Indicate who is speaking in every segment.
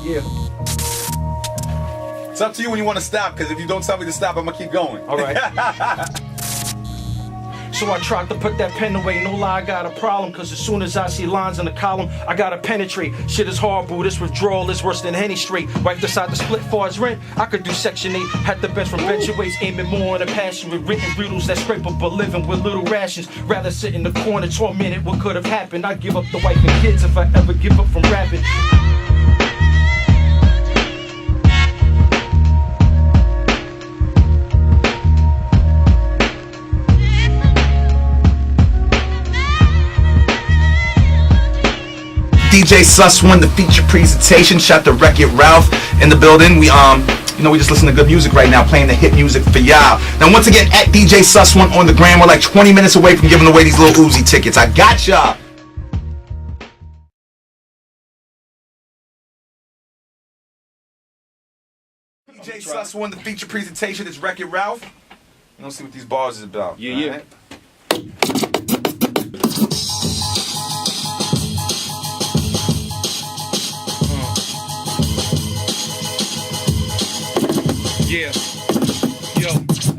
Speaker 1: Yeah.
Speaker 2: It's up to you when you want to stop, because if you don't tell me to stop, I'm going to keep going.
Speaker 1: All right. So I tried to put that pen away, no lie, I got a problem. Cause as soon as I see lines in the column, I gotta penetrate. Shit is horrible, this withdrawal is worse than Henny Straight. Right decide to split far as rent, I could do section 8. Had the best from bench-weights, aiming more on a passion with written riddles that scrape up, but living with little rations. Rather sit in the corner, tormented what could have happened. I'd give up the wife and kids if I ever give up from rapping.
Speaker 2: DJ Sus1, the feature presentation. Shout to Wreck-It Ralph in the building. We we just listen to good music right now, playing the hit music for y'all. Now once again, at DJ Sus1 on the gram, we're like 20 minutes away from giving away these little Uzi tickets. I got y'all. DJ Sus1, the feature presentation. It's Wreck-It Ralph. Let's see what these bars is about.
Speaker 1: Yeah.
Speaker 2: Right?
Speaker 1: Yeah, yo,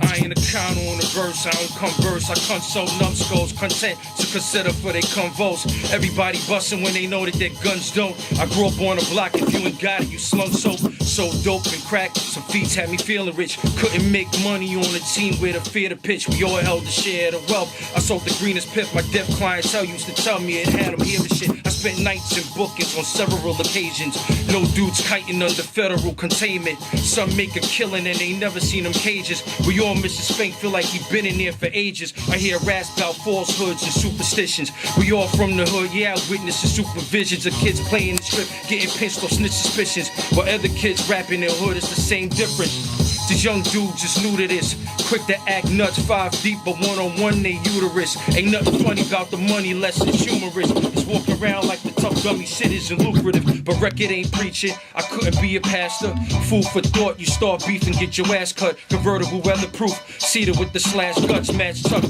Speaker 1: I ain't a counter on the verse, I don't converse, I console numbskulls, content to consider for they convulse. Everybody bustin' when they know that their guns don't. I grew up on the block, if you ain't got it, you slung soap. So dope and crack, some feats had me feeling rich. Couldn't make money on a team with a fear to pitch. We all held the share of the wealth. I sold the greenest pip, my deaf clientele used to tell me it had them hearing shit. I spent nights in bookings on several occasions. No dudes kiting under federal containment. Some make a killing and they never seen them cages. We all Mr. Spank feel like he been in there for ages. I hear raps about falsehoods and superstitions. We all from the hood, yeah, I witness the supervisions of kids playing the strip, getting pinched off snitch suspicions. While other kids rapping their hood, it's the same difference. These young dudes just new to this, quick to act nuts, 5 deep, but one-on-one they uterus. Ain't nothing funny about the money, less than humorous. It's walking around like the tough dummy shit isn't lucrative, but record ain't preaching. I couldn't be a pastor. Food for thought, you start beefing, get your ass cut. Convertible weatherproof, cedar with the slash guts, match tuck,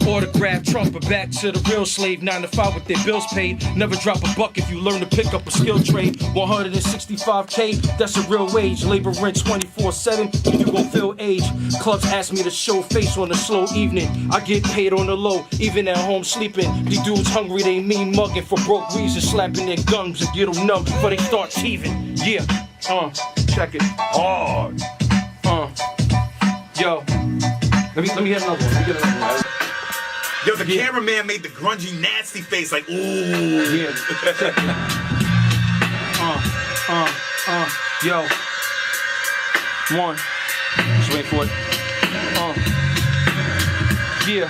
Speaker 1: autograph Trump, back to the real slave, 9 to 5 with their bills paid. Never drop a buck if you learn to pick up a skill trade. 165K, that's a real wage. Labor rent 24/7, if you gon' feel age. Clubs ask me to show face on a slow evening. I get paid on the low, even at home sleeping. These dudes hungry, they mean mugging for broke reasons, slapping their gums and get them numb before they start teething. Yeah, check it. Hard. Yo, let me get another one.
Speaker 2: Yo, the cameraman made the grungy, nasty face, like, ooh.
Speaker 1: Yeah. Yo. One. Just wait for it. Yeah.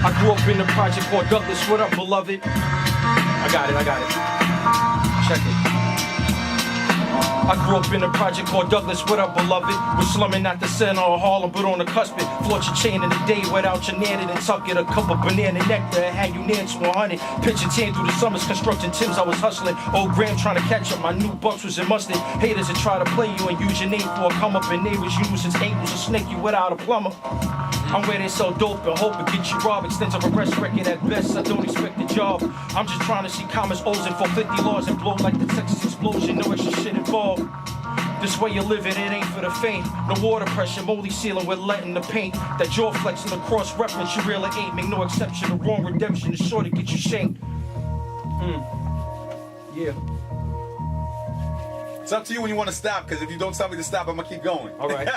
Speaker 1: I grew up in the project called Douglas. What up, beloved? I got it. Check it. I grew up in a project called Douglas, what up, beloved? We're slumming at the center of Harlem, but on the cusp it. Float your chain in the day without your nanny, then tuck it. A cup of banana nectar and had you near to 100. Pitching 10 through the summers, constructing Timbs, I was hustling. Old Graham trying to catch up, my new bucks was in mustard. Haters that try to play you and use your name for a come up, and neighbors use his angles to snake you without a plumber. I'm where they sell dope and hope it get you robbed. Extensive arrest record at best, I don't expect a job. I'm just trying to see commas, O's and 450 laws and blow like the Texas explosion, no extra shit involved. This way you live it ain't for the faint. No water pressure, moldy ceiling with letting the paint. That jaw flexing the cross reference, you really ain't. Make no exception, the wrong redemption is sure to get you shanked. Yeah.
Speaker 2: It's up to you when you want to stop, because if you don't tell me to stop, I'm going to keep going.
Speaker 1: All right.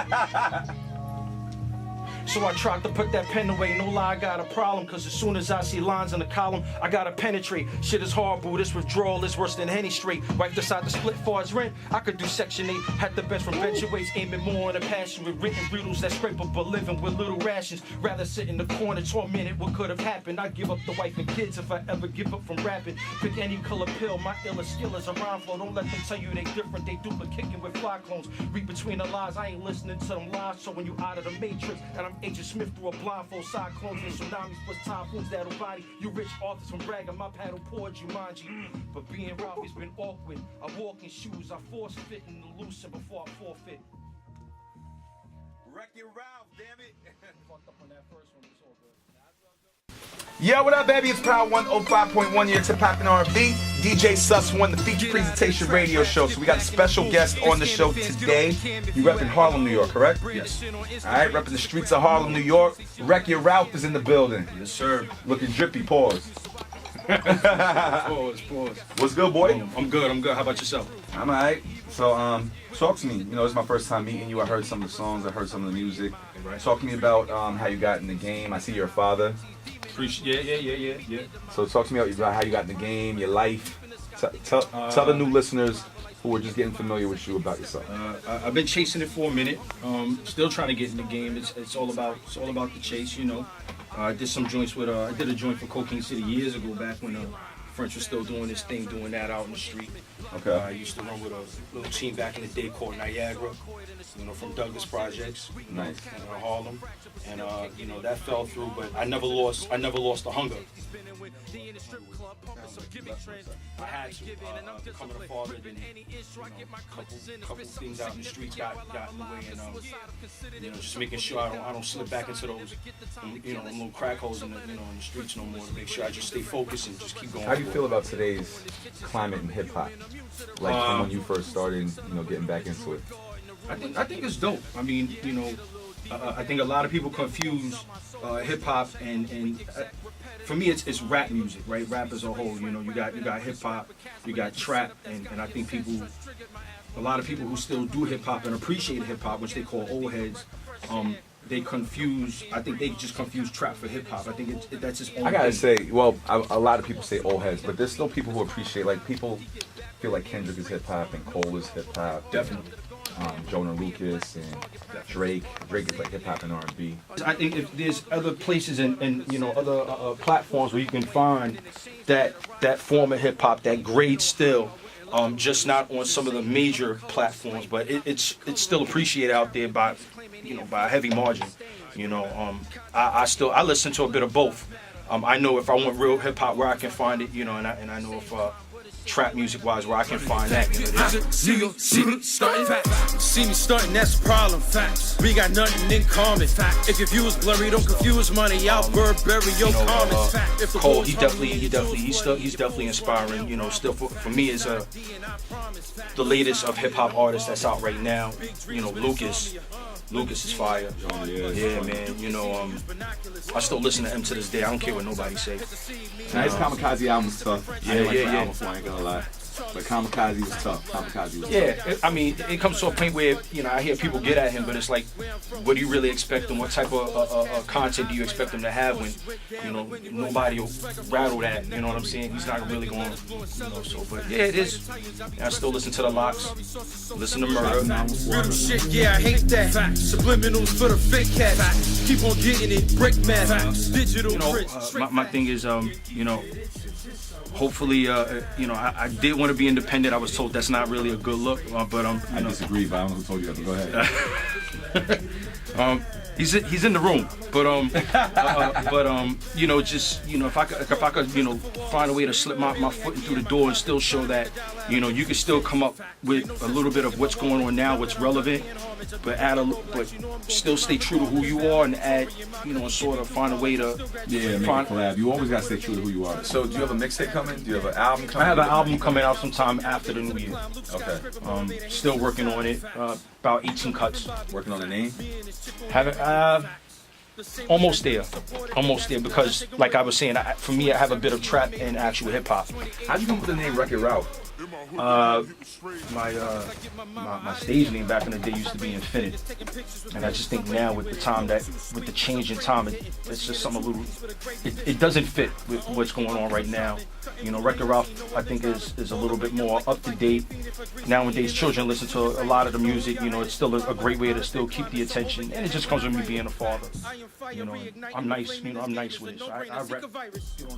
Speaker 1: So I tried to put that pen away, no lie, I got a problem. Cause as soon as I see lines in the column, I gotta penetrate. Shit is horrible, this withdrawal is worse than Henny Straight. Right decide to split far as rent, I could do section 8. Had the best from bench-weights, aiming more on a passion with written riddles that scrape up, but living with little rations. Rather sit in the corner, tormented what could have happened. I'd give up the wife and kids if I ever give up from rapping. Pick any color pill, my illest skill is a rhyme flow. Don't let them tell you they different, they duplicating with fly clones. Read between the lies, I ain't listening to them lies. So when you out of the matrix, and I'm Agent Smith through a blindfold, cyclones and tsunamis plus typhoons that'll body you rich authors from bragging. My paddle poured Jumanji, but being Ralphie's been awkward. I walk in shoes, I force fit in the loosen before I forfeit.
Speaker 2: Wreck-It Ralph, damn it.
Speaker 1: Fucked up on that first one, it's all good.
Speaker 2: Yo, what up, baby? It's Power 105.1 here to Poppin' R&B. DJ Sus1, the feature presentation radio show. So we got a special guest on the show today. You repping Harlem, New York, correct?
Speaker 1: Yes.
Speaker 2: All right, repping the streets of Harlem, New York. Wreck Your Ralph is in the building.
Speaker 1: Yes, sir.
Speaker 2: Looking drippy, pause.
Speaker 1: Pause.
Speaker 2: What's good, boy?
Speaker 1: I'm good. How about yourself?
Speaker 2: I'm all right. So, talk to me. You know, it's my first time meeting you. I heard some of the songs. I heard some of the music.
Speaker 1: Right.
Speaker 2: Talk to me about how you got in the game. I see you're a father.
Speaker 1: Yeah.
Speaker 2: So talk to me about how you got in the game, your life. Tell the new listeners who are just getting familiar with you about yourself.
Speaker 1: I've been chasing it for a minute. Still trying to get in the game. It's all about the chase, you know. I did some joints with I did a joint for Cocaine City years ago, back when French was still doing his thing, doing that out in the street.
Speaker 2: Okay.
Speaker 1: I used to run with a little team back in the day called Niagara, you know, from Douglas Projects.
Speaker 2: Nice.
Speaker 1: In Harlem, and you know, that fell through, but I never lost the hunger. I had to. Becoming a father, then couple things out in the streets got in the way, and you know, just making sure I don't slip back into those, you know, little crack holes in the streets no more. To make sure I just stay focused and just keep going.
Speaker 2: How do you feel about today's climate in hip hop? Like from when you first started, you know, getting back into it.
Speaker 1: I think it's dope. I mean, you know, I think a lot of people confuse hip hop and for me it's rap music, right? Rap as a whole. You know, you got hip hop, you got trap, and I think a lot of people who still do hip hop and appreciate hip hop, which they call old heads, they just confuse trap for hip hop. I think that's its own.
Speaker 2: I gotta
Speaker 1: thing.
Speaker 2: say, well, a lot of people say old heads, but there's still people who appreciate, like, people feel like Kendrick is hip hop and Cole is hip hop.
Speaker 1: Definitely.
Speaker 2: Jonah Lucas and Drake is like hip hop and R&B.
Speaker 1: I think if there's other places and you know, other platforms where you can find that form of hip hop, that grade still, just not on some of the major platforms, but it's still appreciated out there by a heavy margin. You know, I listen to a bit of both. I know if I want real hip hop where I can find it, you know, and I know if trap music wise where I can find that. You know,
Speaker 3: see me stunting, see me stunting, that's a problem. Facts. We got nothing in common. Facts. If your view is blurry, don't confuse money. I'll bury your comments.
Speaker 1: Cole, he's definitely inspiring. You know, still for me is the latest of hip hop artists that's out right now. You know, Lucas is fire. Yeah, man. You know, I still listen to him to this day. I don't care what nobody say.
Speaker 2: Nice Kamikaze album was tough. I didn't like the album, so I ain't gonna lie. But Kamikaze was tough.
Speaker 1: Yeah, I mean, it comes to a point where, you know, I hear people get at him, but it's like, what do you really expect him? What type of content do you expect him to have when, you know, nobody will rattle that? You know what I'm saying? He's not really going, you know. So, but yeah, it is. I still listen to the Locks, listen to Murder.
Speaker 3: Real shit, yeah, I hate that. Facts. Subliminals for the fake cat. Facts. Keep on getting it, break math. Facts. Digital.
Speaker 1: You know, my thing is, you know. Hopefully, you know, I did want to be independent. I was told that's not really a good look, but
Speaker 2: I disagree, but I don't know who told you that. But go ahead.
Speaker 1: He's in the room, but you know, just, you know, if I could, you know, find a way to slip my foot in through the door and still show that, you know, you can still come up with a little bit of what's going on now, what's relevant, but still stay true to who you are and add, you know, and sort of find a way to
Speaker 2: make a collab. You always gotta stay true to who you are. So, do you have a mixtape coming? Do you have an album coming?
Speaker 1: I have an album coming out sometime after the new year.
Speaker 2: Okay.
Speaker 1: Still working on it. About 18 cuts.
Speaker 2: Working on the name?
Speaker 1: Haven't. Almost there, because like I was saying, for me, I have a bit of trap and actual hip hop.
Speaker 2: How'd you come up with the name Wreck Your Ralph?
Speaker 1: My stage name back in the day used to be Infinite, and I just think now with the change in time, it's just something a little. It doesn't fit with what's going on right now. You know, Wreck Your Ralph, I think is a little bit more up to date. Nowadays, children listen to a lot of the music. You know, it's still a great way to still keep the attention, and it just comes with me being a father. You know, I'm nice. You know, I'm nice with it. So I rap.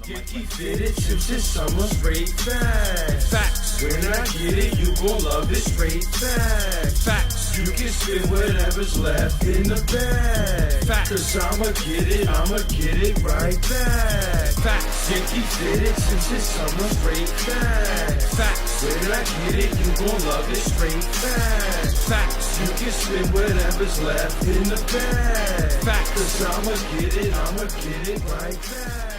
Speaker 3: You keep fitted since it's summer, straight facts. When I get it, you gon' love it, straight facts. You can spend whatever's left in the bag. Facts. Cause I'ma get it right back. Facts. You keep fitted since it's summer, straight facts. When I get it, you gon' love it, straight facts. You can spend whatever's left in the bag. Facts. Cause I'ma get it right back.